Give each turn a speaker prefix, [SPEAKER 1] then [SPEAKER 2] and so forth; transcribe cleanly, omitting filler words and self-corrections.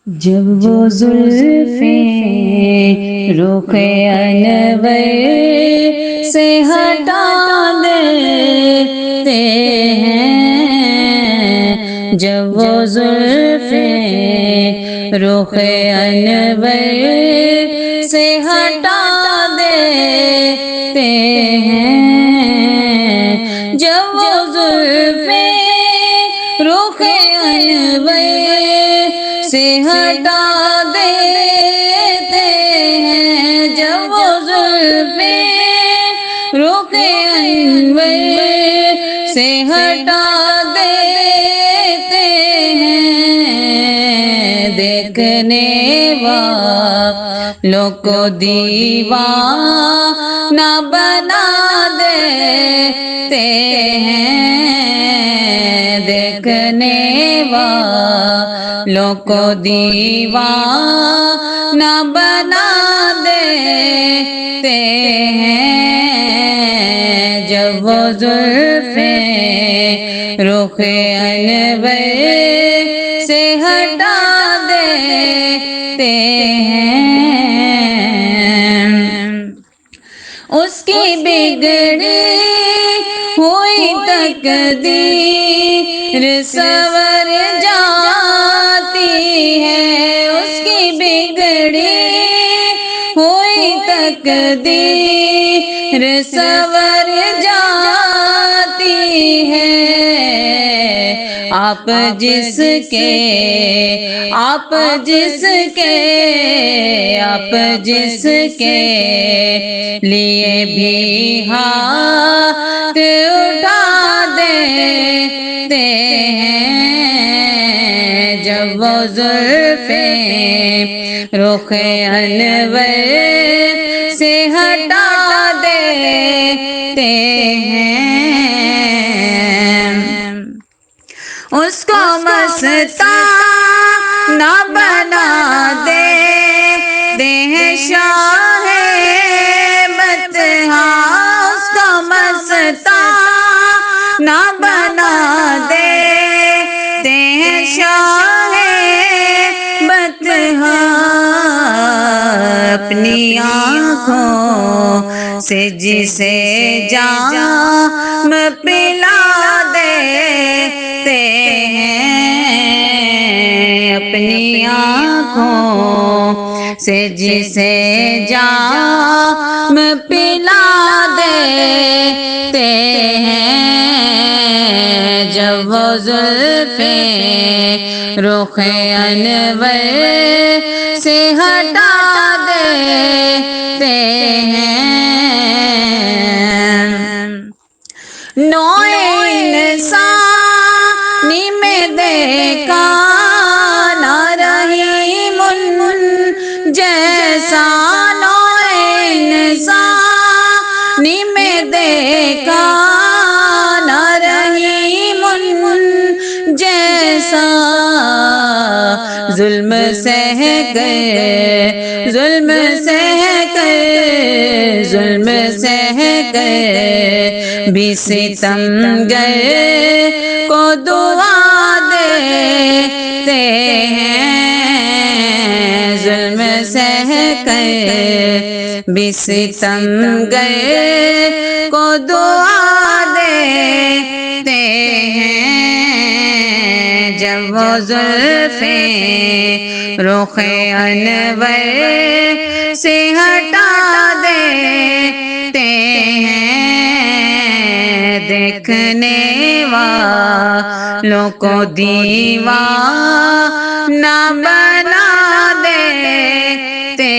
[SPEAKER 1] جب وہ زلفیں رخ انور سے ہٹا دیتے ہیں، جب وہ زلفیں رخ انور سے ہٹا دیتے ہیں، جب وہ زلفیں رخ انور سے ہٹا دیتے ہیں، جب وہ زلفیں رخ انور سے ہٹا دیتے ہیں، دیکھنے والوں کو دیوانہ بنا دیتے ہیں، دیکھنے والوں کو دیوانہ بنا دیتے ہیں، جب وہ زلفیں رخ انور سے ہٹا دیتے ہیں۔ اس کی بگڑی ہوئی تقدیر سنور جاتی ہے، اس کی بگڑی ہوئی تقدیر سنور جاتی ہے، آپ جس کے لیے بھی ہاتھ اٹھا دیتے ہیں، جب وہ زلفیں رخ انور سے ہٹا دیتے ہیں، اس کو مستانہ بنا دیتے ہیں شاہ بطحا، اس کو مستانہ بنا دیتے ہیں شاہ بطحا، اپنی آنکھوں سے جسے جام پلا دیتے ہیں، اپنی آنکھوں سے جسے جام پلا دیتے ہیں، جب وہ زلفیں رخ انور سے ہٹا دیتے ہیں، نوع انسانی میں دیکھا نہ رحیم جیسا، نوع انسانی میں دیکھا نہ رحیم جیسا، ظلم سہ کر بھی ستمگر کو دعا دیتے ہیں، ظلم سہ کر بھی ستمگر کو دعا دیتے ہیں، جب وہ زلفیں رخ انور سے ہٹا دیتے ہیں، دیکھنے والوں کو دیوانہ بنا دیتے